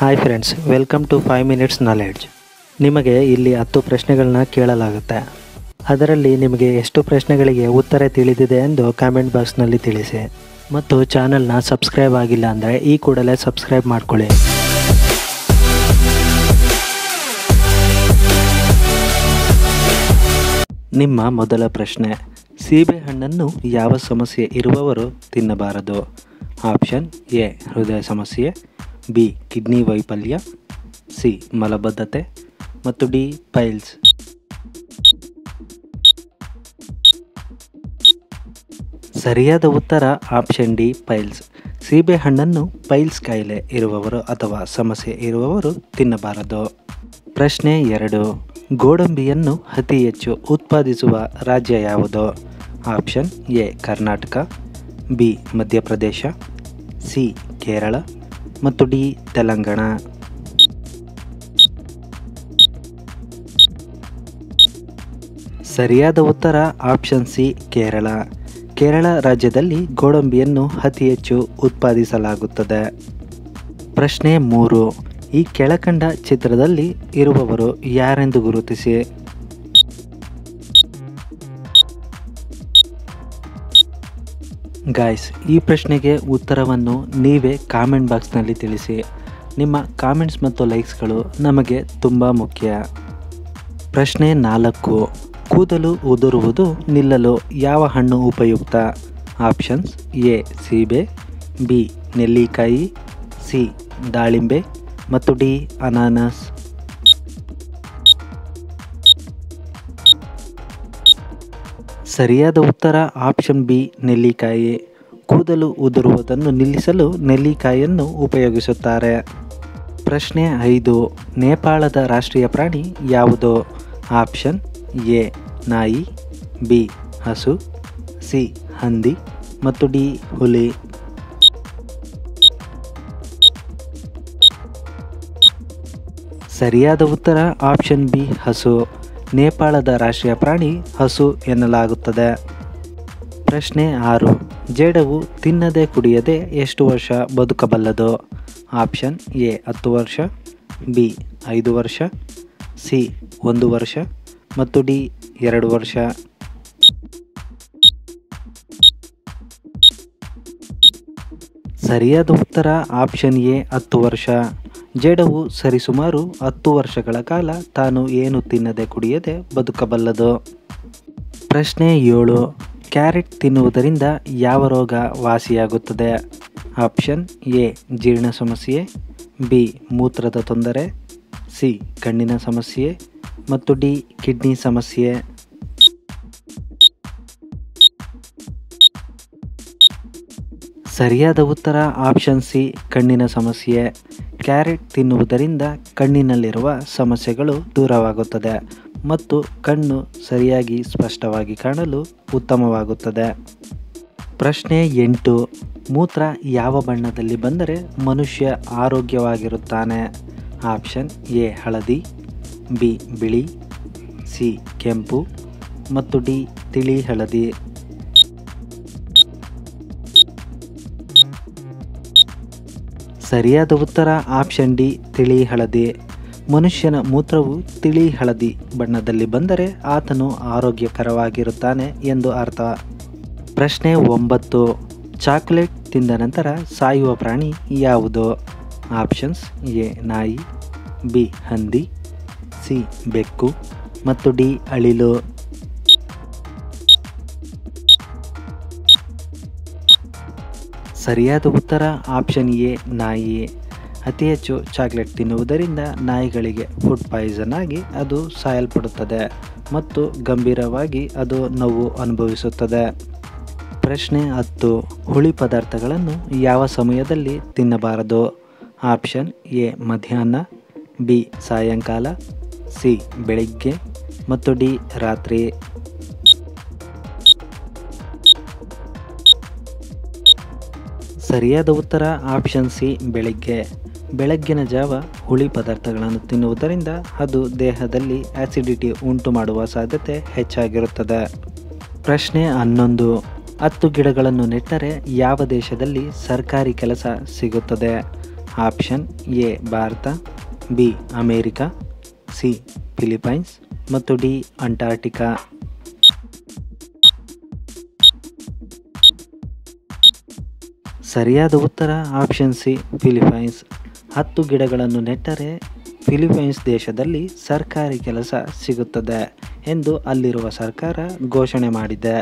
Hi friends, welcome to 5 minutes knowledge. ನಿಮಗೆ ಇಲ್ಲಿ 10 ಪ್ರಶ್ನೆಗಳನ್ನ ಕೇಳಲಾಗುತ್ತೆ. ಅದರಲ್ಲಿ ನಿಮಗೆ ಎಷ್ಟು ಪ್ರಶ್ನೆಗಳಿಗೆ ಉತ್ತರ ತಿಳಿದಿದೆ ಎಂದು ಕಾಮೆಂಟ್ ಬಾಕ್ಸ್ನಲ್ಲಿ ತಿಳಿಸಿ. ಮತ್ತು ಚಾನಲ್ನ ಸಬ್ಸ್ಕ್ರೈಬ್ ಆಗಿಲ್ಲ ಅಂದರೆ ಈ ಕೂಡಲೇ ಸಬ್ಸ್ಕ್ರೈಬ್ ಮಾಡ್ಕೊಳ್ಳಿ. ನಿಮ್ಮ ಮೊದಲ ಪ್ರಶ್ನೆ: ಸೀಬೆಹಣ್ಣನ್ನು ಯಾವ ಸಮಸ್ಯೆ ಇರುವವರು ತಿನ್ನಬಾರದು? ಆಪ್ಷನ್ ಎ ಹೃದಯ ಸಮಸ್ಯೆ, ಬಿ ಕಿಡ್ನಿ ವೈಫಲ್ಯ, ಸಿ ಮಲಬದ್ಧತೆ ಮತ್ತು ಡಿ ಪೈಲ್ಸ್. ಸರಿಯಾದ ಉತ್ತರ ಆಪ್ಷನ್ ಡಿ ಪೈಲ್ಸ್. ಸೀಬೆಹಣ್ಣನ್ನು ಪೈಲ್ಸ್ ಕಾಯಿಲೆ ಇರುವವರು ಅಥವಾ ಸಮಸ್ಯೆ ಇರುವವರು ತಿನ್ನಬಾರದು. ಪ್ರಶ್ನೆ 2: ಗೋಡಂಬಿಯನ್ನು ಅತಿ ಹೆಚ್ಚು ಉತ್ಪಾದಿಸುವ ರಾಜ್ಯ ಯಾವುದು? Option A Karnataka, B Madhya Pradesh, C Kerala ಮತ್ತು ಡಿ ತೆಲಂಗಾಣ. ಸರಿಯಾದ ಉತ್ತರ ಆಪ್ಷನ್ ಸಿ ಕೇರಳ. ಕೇರಳ ರಾಜ್ಯದಲ್ಲಿ ಗೋಡಂಬಿಯನ್ನು ಅತಿ ಹೆಚ್ಚು ಉತ್ಪಾದಿಸಲಾಗುತ್ತದೆ. ಪ್ರಶ್ನೆ 3: ಈ ಕೆಳಕಂಡ ಚಿತ್ರದಲ್ಲಿ ಇರುವವರು ಯಾರೆಂದು ಗುರುತಿಸಿ. ಗಾಯ್ಸ್, ಈ ಪ್ರಶ್ನೆಗೆ ಉತ್ತರವನ್ನು ನೀವೇ ಕಾಮೆಂಟ್ ಬಾಕ್ಸ್ನಲ್ಲಿ ತಿಳಿಸಿ. ನಿಮ್ಮ ಕಾಮೆಂಟ್ಸ್ ಮತ್ತು ಲೈಕ್ಸ್ಗಳು ನಮಗೆ ತುಂಬ ಮುಖ್ಯ. ಪ್ರಶ್ನೆ 4: ಕೂದಲು ಉದುರುವುದು ನಿಲ್ಲಲು ಯಾವ ಹಣ್ಣು ಉಪಯುಕ್ತ? ಆಪ್ಷನ್ಸ್ ಎ ಸೀಬೆ, ಬಿ ನೆಲ್ಲಿಕಾಯಿ, ಸಿ ದಾಳಿಂಬೆ ಮತ್ತು ಡಿ ಅನಾನಸ್. ಸರಿಯಾದ ಉತ್ತರ ಆಪ್ಷನ್ ಬಿ ನೆಲ್ಲಿಕಾಯಿ. ಕೂದಲು ಉದುರುವುದನ್ನು ನಿಲ್ಲಿಸಲು ನೆಲ್ಲಿಕಾಯಿಯನ್ನು ಉಪಯೋಗಿಸುತ್ತಾರೆ. ಪ್ರಶ್ನೆ 5: ನೇಪಾಳದ ರಾಷ್ಟ್ರೀಯ ಪ್ರಾಣಿ ಯಾವುದು? ಆಪ್ಷನ್ ಎ ನಾಯಿ, ಬಿ ಹಸು, ಸಿ ಹಂದಿ ಮತ್ತು ಡಿ ಹುಲಿ. ಸರಿಯಾದ ಉತ್ತರ ಆಪ್ಷನ್ ಬಿ ಹಸು. ನೇಪಾಳದ ರಾಷ್ಟ್ರೀಯ ಪ್ರಾಣಿ ಹಸು ಎನ್ನಲಾಗುತ್ತದೆ. ಪ್ರಶ್ನೆ 6: ಜೇಡವು ತಿನ್ನದೆ ಕುಡಿಯದೆ ಎಷ್ಟು ವರ್ಷ ಬದುಕಬಲ್ಲದು? ಆಪ್ಷನ್ ಎ 10 ವರ್ಷ, ಬಿ 5 ವರ್ಷ, ಸಿ 1 ವರ್ಷ ಮತ್ತು ಡಿ 2 ವರ್ಷ. ಸರಿಯಾದ ಉತ್ತರ ಆಪ್ಷನ್ ಎ 10 ವರ್ಷ. ಜೇಡವು ಸರಿಸುಮಾರು 10 ವರ್ಷಗಳ ಕಾಲ ತಾನು ಏನು ತಿನ್ನದೆ ಕುಡಿಯದೆ ಬದುಕಬಲ್ಲದು. ಪ್ರಶ್ನೆ 7: ಕ್ಯಾರೆಟ್ ತಿನ್ನುವುದರಿಂದ ಯಾವ ರೋಗ ವಾಸಿಯಾಗುತ್ತದೆ? ಆಪ್ಷನ್ ಎ ಜೀರ್ಣ ಸಮಸ್ಯೆ, ಬಿ ಮೂತ್ರದ ತೊಂದರೆ, ಸಿ ಕಣ್ಣಿನ ಸಮಸ್ಯೆ ಮತ್ತು ಡಿ ಕಿಡ್ನಿ ಸಮಸ್ಯೆ. ಸರಿಯಾದ ಉತ್ತರ ಆಪ್ಷನ್ ಸಿ ಕಣ್ಣಿನ ಸಮಸ್ಯೆ. ಕ್ಯಾರೆಟ್ ತಿನ್ನುವುದರಿಂದ ಕಣ್ಣಿನಲ್ಲಿರುವ ಸಮಸ್ಯೆಗಳು ದೂರವಾಗುತ್ತದೆ ಮತ್ತು ಕಣ್ಣು ಸರಿಯಾಗಿ ಸ್ಪಷ್ಟವಾಗಿ ಕಾಣಲು ಉತ್ತಮವಾಗುತ್ತದೆ. ಪ್ರಶ್ನೆ 8: ಮೂತ್ರ ಯಾವ ಬಣ್ಣದಲ್ಲಿ ಬಂದರೆ ಮನುಷ್ಯ ಆರೋಗ್ಯವಾಗಿರುತ್ತಾನೆ? ಆಪ್ಷನ್ ಎ ಹಳದಿ, ಬಿ ಬಿಳಿ, ಸಿ ಕೆಂಪು ಮತ್ತು ಡಿ ತಿಳಿ ಹಳದಿ. ಸರಿಯಾದ ಉತ್ತರ ಆಪ್ಷನ್ ಡಿ ತಿಳಿ ಹಳದಿ. ಮನುಷ್ಯನ ಮೂತ್ರವು ತಿಳಿ ಹಳದಿ ಬಣ್ಣದಲ್ಲಿ ಬಂದರೆ ಆತನು ಆರೋಗ್ಯಕರವಾಗಿರುತ್ತಾನೆ ಎಂದು ಅರ್ಥ. ಪ್ರಶ್ನೆ 9: ಚಾಕೊಲೇಟ್ ತಿಂದ ನಂತರ ಸಾಯುವ ಪ್ರಾಣಿ ಯಾವುದು? ಆಪ್ಷನ್ಸ್ ಎ ನಾಯಿ, ಬಿ ಹಂದಿ, ಸಿ ಬೆಕ್ಕು ಮತ್ತು ಡಿ ಅಳಿಲು. ಸರಿಯಾದ ಉತ್ತರ ಆಪ್ಷನ್ ಎ ನಾಯಿ. ಅತಿ ಹೆಚ್ಚು ಚಾಕ್ಲೇಟ್ ತಿನ್ನುವುದರಿಂದ ನಾಯಿಗಳಿಗೆ ಫುಡ್ ಪಾಯ್ಸನ್ ಆಗಿ ಅದು ಸಾಯಲ್ಪಡುತ್ತದೆ ಮತ್ತು ಗಂಭೀರವಾಗಿ ಅದು ನೋವು ಅನುಭವಿಸುತ್ತದೆ. ಪ್ರಶ್ನೆ 10: ಹುಳಿ ಪದಾರ್ಥಗಳನ್ನು ಯಾವ ಸಮಯದಲ್ಲಿ ತಿನ್ನಬಾರದು? ಆಪ್ಷನ್ ಎ ಮಧ್ಯಾಹ್ನ, ಬಿ ಸಾಯಂಕಾಲ, ಸಿ ಬೆಳಿಗ್ಗೆ ಮತ್ತು ಡಿ ರಾತ್ರಿ. ಸರಿಯಾದ ಉತ್ತರ ಆಪ್ಷನ್ ಸಿ ಬೆಳಿಗ್ಗೆ. ಬೆಳಗ್ಗಿನ ಜಾವ ಹುಳಿ ಪದಾರ್ಥಗಳನ್ನು ತಿನ್ನುವುದರಿಂದ ಅದು ದೇಹದಲ್ಲಿ ಆಸಿಡಿಟಿ ಉಂಟು ಮಾಡುವ ಸಾಧ್ಯತೆ ಹೆಚ್ಚಾಗಿರುತ್ತದೆ. ಪ್ರಶ್ನೆ 11: 10 ಗಿಡಗಳನ್ನು ನೆಟ್ಟರೆ ಯಾವ ದೇಶದಲ್ಲಿ ಸರ್ಕಾರಿ ಕೆಲಸ ಸಿಗುತ್ತದೆ? Option A Bharat, B America, C Philippines ಮತ್ತು ಡಿ ಅಂಟಾರ್ಟಿಕಾ. ಸರಿಯಾದ ಉತ್ತರ ಆಪ್ಷನ್ ಸಿ ಫಿಲಿಪೈನ್ಸ್. 10 ಗಿಡಗಳನ್ನು ನೆಟ್ಟರೆ ಫಿಲಿಪೈನ್ಸ್ ದೇಶದಲ್ಲಿ ಸರ್ಕಾರಿ ಕೆಲಸ ಸಿಗುತ್ತದೆ ಎಂದು ಅಲ್ಲಿರುವ ಸರ್ಕಾರ ಘೋಷಣೆ ಮಾಡಿದೆ.